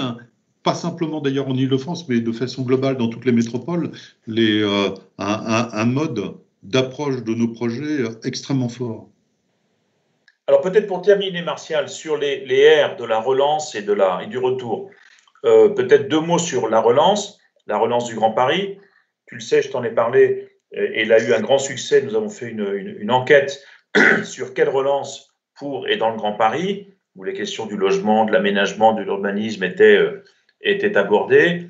pas simplement d'ailleurs en Ile-de-France, mais de façon globale dans toutes les métropoles, un mode d'approche de nos projets extrêmement fort. Alors peut-être pour terminer, Martial, sur les R de la relance et du retour, peut-être deux mots sur la relance du Grand Paris. Tu le sais, je t'en ai parlé, et elle a eu un grand succès. Nous avons fait une enquête sur quelle relance pour et dans le Grand Paris, où les questions du logement, de l'aménagement, de l'urbanisme étaient abordées.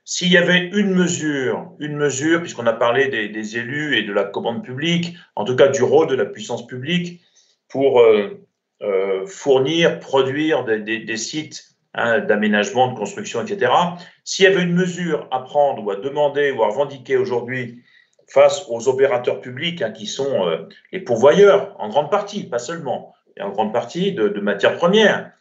s'il y avait une mesure, puisqu'on a parlé des élus et de la commande publique, en tout cas du rôle de la puissance publique pour fournir, produire des sites d'aménagement, de construction, etc. S'il y avait une mesure à prendre ou à demander ou à revendiquer aujourd'hui face aux opérateurs publics qui sont les pourvoyeurs, en grande partie, pas seulement, et en grande partie de matières premières,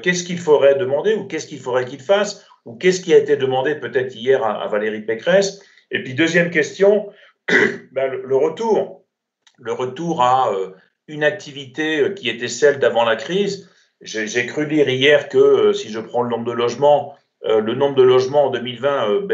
qu'est-ce qu'il faudrait demander ou qu'est-ce qu'il faudrait qu'ils fassent ou qu'est-ce qui a été demandé peut-être hier à Valérie Pécresse? Et puis deuxième question, le retour à une activité qui était celle d'avant la crise. J'ai cru lire hier que si je prends le nombre de logements en 2020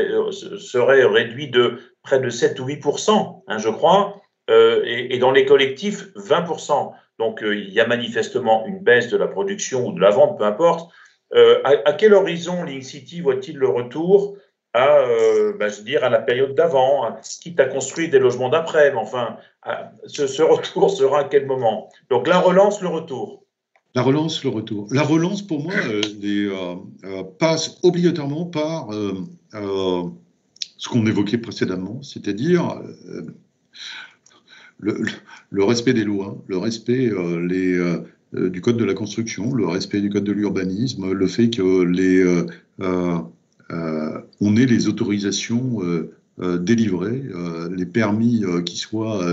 serait réduit de près de 7 ou 8%, je crois, et dans les collectifs, 20%. Donc, il y a manifestement une baisse de la production ou de la vente, peu importe. À quel horizon Link City voit-il le retour à la période d'avant, quitte à construire des logements d'après, mais enfin, ce retour sera à quel moment? Donc, la relance, le retour. La relance, le retour. La relance, pour moi, passe obligatoirement par ce qu'on évoquait précédemment, c'est-à-dire le respect des lois, le respect du code de la construction, le respect du code de l'urbanisme, le fait que on ait les autorisations délivrées, les permis qui soient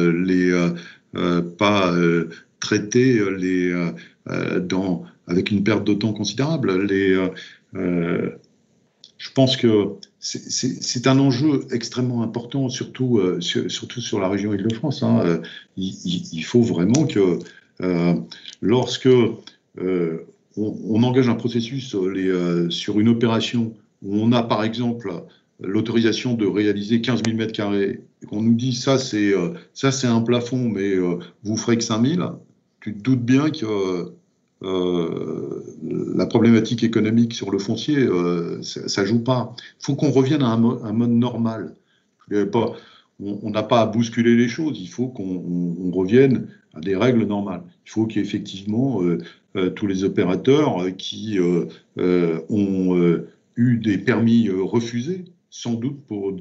pas traités avec une perte de temps considérable. Je pense que c'est un enjeu extrêmement important, surtout sur la région Île-de-France. Il faut vraiment que lorsque on engage un processus sur une opération où on a par exemple l'autorisation de réaliser 15 000 m², et qu'on nous dit ça c'est un plafond, mais vous ferez que 5 000, tu te doutes bien que la problématique économique sur le foncier, ça joue pas. Il faut qu'on revienne à un mode normal. On n'a pas à bousculer les choses, il faut qu'on revienne à des règles normales. Il faut qu'effectivement tous les opérateurs qui ont eu des permis refusés, sans doute pour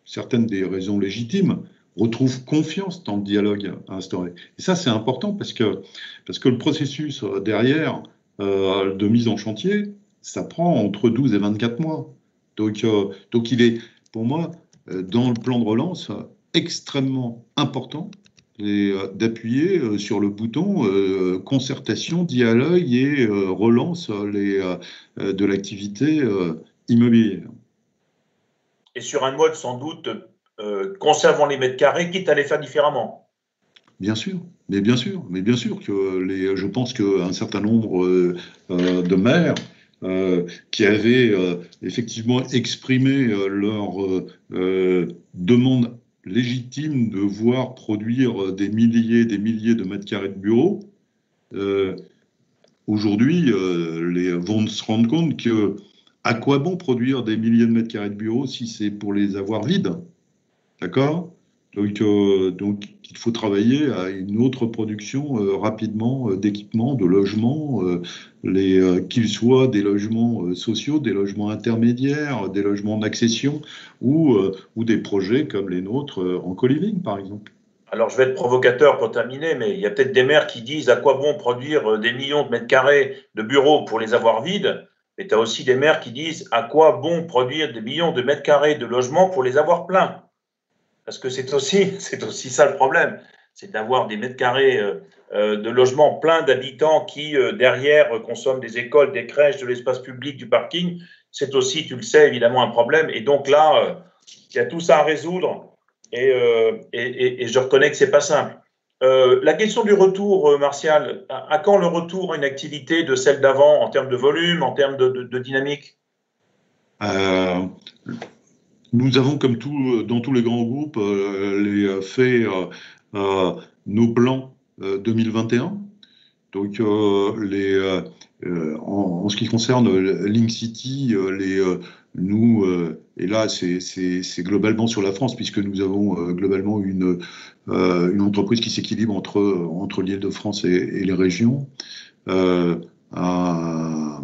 certaines des raisons légitimes, retrouvent confiance dans le dialogue instauré. Et ça, c'est important parce que le processus derrière de mise en chantier, ça prend entre 12 et 24 mois. Donc il est, pour moi, dans le plan de relance, extrêmement important d'appuyer sur le bouton concertation, dialogue et relance de l'activité immobilière. Et sur un mode sans doute conservons les mètres carrés, quitte à les faire différemment. Bien sûr que je pense qu'un certain nombre de maires qui avaient effectivement exprimé leur demande légitime de voir produire des milliers de mètres carrés de bureaux, aujourd'hui vont se rendre compte que à quoi bon produire des milliers de mètres carrés de bureaux si c'est pour les avoir vides? D'accord? Donc, il faut travailler à une autre production rapidement d'équipements, de logements, qu'ils soient des logements sociaux, des logements intermédiaires, des logements d'accession ou des projets comme les nôtres en co-living, par exemple. Alors, je vais être provocateur pour terminer, mais il y a peut-être des maires qui disent à quoi bon produire des millions de mètres carrés de bureaux pour les avoir vides, mais tu as aussi des maires qui disent à quoi bon produire des millions de mètres carrés de logements pour les avoir pleins. Parce que c'est aussi ça le problème, c'est d'avoir des mètres carrés de logements pleins d'habitants qui, derrière, consomment des écoles, des crèches, de l'espace public, du parking. C'est aussi, tu le sais, évidemment un problème. Et donc là, il y a tout ça à résoudre et je reconnais que ce n'est pas simple. La question du retour, Martial, à quand le retour à une activité de celle d'avant en termes de volume, en termes de dynamique? Nous avons, comme dans tous les grands groupes, fait nos plans 2021. Donc, en ce qui concerne Link City, et là, c'est globalement sur la France, puisque nous avons globalement une entreprise qui s'équilibre entre l'Île-de-France et les régions. Un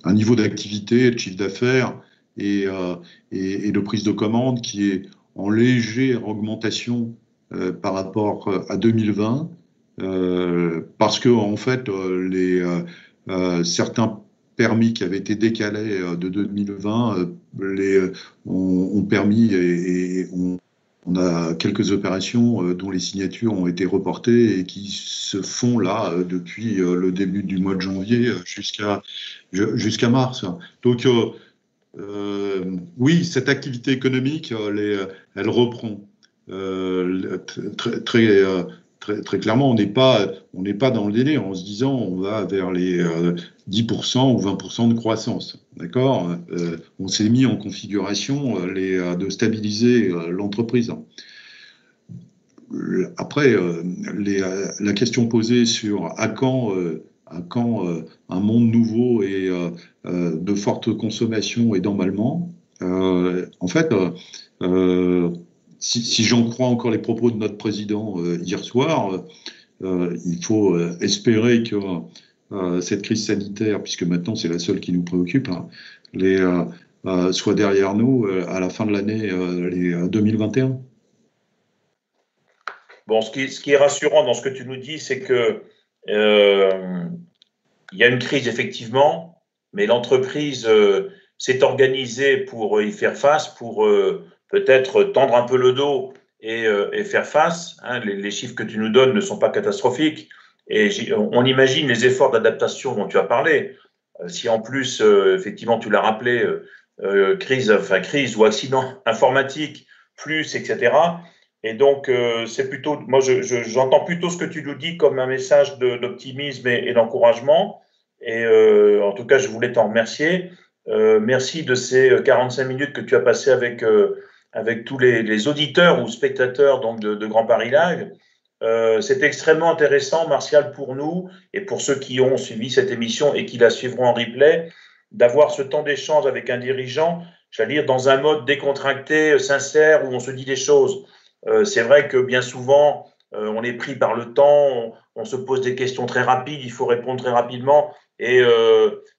niveau d'activité et de chiffre d'affaires et de prise de commande qui est en légère augmentation par rapport à 2020, parce que en fait certains permis qui avaient été décalés de 2020 ont permis et on a quelques opérations dont les signatures ont été reportées et qui se font là depuis le début du mois de janvier jusqu'à mars. Donc oui, cette activité économique, elle reprend. Très clairement, on n'est pas dans le délai en se disant on va vers les 10% ou 20% de croissance. D'accord, on s'est mis en configuration de stabiliser l'entreprise. Après, la question posée sur à quand un monde nouveau et de forte consommation et d'emballement, en fait, si j'en crois encore les propos de notre président hier soir, il faut espérer que cette crise sanitaire, puisque maintenant c'est la seule qui nous préoccupe, soit derrière nous à la fin de l'année 2021. Bon, ce qui est rassurant dans ce que tu nous dis, c'est que il y a une crise effectivement, mais l'entreprise s'est organisée pour y faire face, pour peut-être tendre un peu le dos et faire face. Hein. Les chiffres que tu nous donnes ne sont pas catastrophiques. Et on imagine les efforts d'adaptation dont tu as parlé. Si en plus, effectivement, tu l'as rappelé, crise ou accident informatique, plus, etc. Et donc, c'est plutôt, moi, j'entends plutôt ce que tu nous dis comme un message d'optimisme et d'encouragement. Et en tout cas, je voulais t'en remercier. Merci de ces 45 minutes que tu as passées avec tous les auditeurs ou spectateurs donc, de Grand Paris Live. C'est extrêmement intéressant, Martial, pour nous et pour ceux qui ont suivi cette émission et qui la suivront en replay, d'avoir ce temps d'échange avec un dirigeant, j'allais dire, dans un mode décontracté, sincère, où on se dit des choses. C'est vrai que bien souvent, on est pris par le temps, on se pose des questions très rapides, il faut répondre très rapidement. Et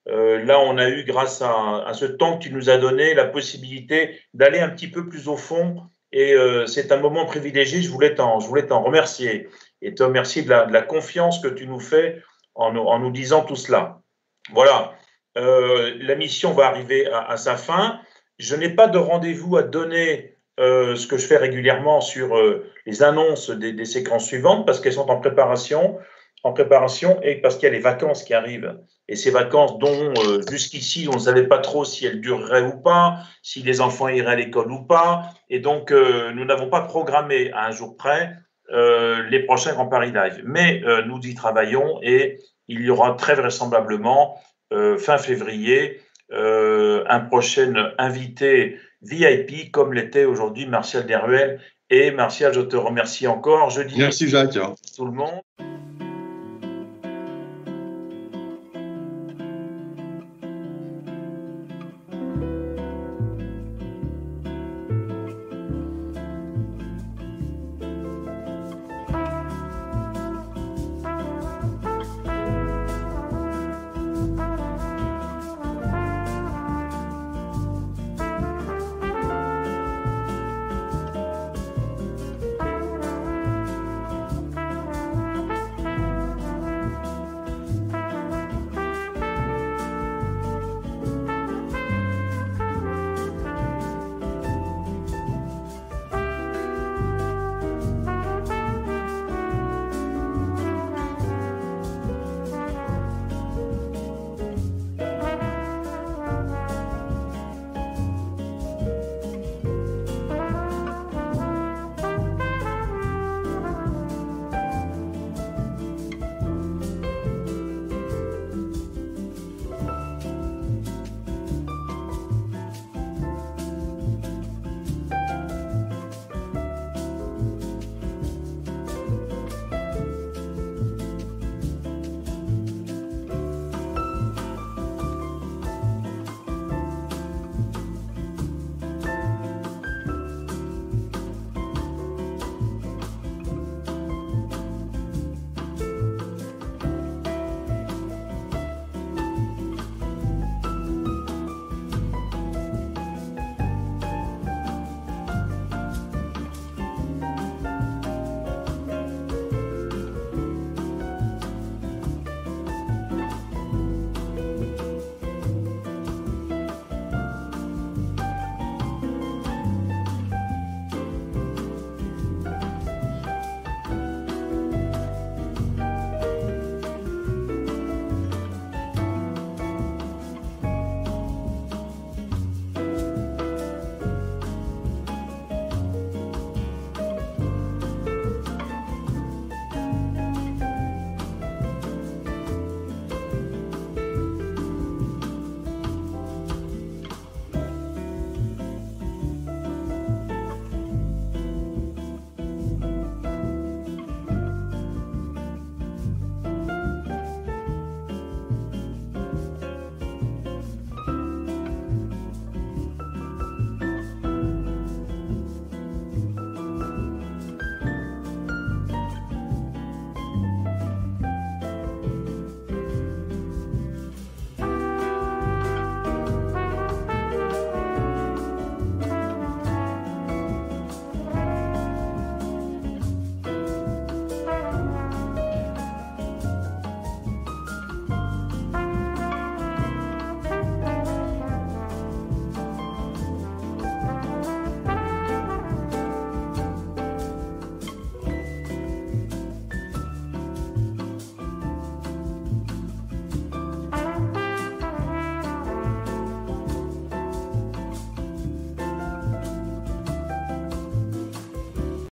là, on a eu, grâce à ce temps que tu nous as donné, la possibilité d'aller un petit peu plus au fond. Et c'est un moment privilégié. Je voulais t'en remercier et te remercier de la confiance que tu nous fais en nous disant tout cela. Voilà. La mission va arriver à sa fin. Je n'ai pas de rendez-vous à donner, ce que je fais régulièrement sur les annonces des séquences suivantes parce qu'elles sont en préparation et parce qu'il y a les vacances qui arrivent. Et ces vacances dont jusqu'ici on ne savait pas trop si elles dureraient ou pas, si les enfants iraient à l'école ou pas. Et donc nous n'avons pas programmé à un jour près les prochains Grand Paris Live. Mais nous y travaillons et il y aura très vraisemblablement fin février un prochain invité VIP comme l'était aujourd'hui Martial Deruel. Et Martial, je te remercie encore. Je dis merci Jacques. tout le monde.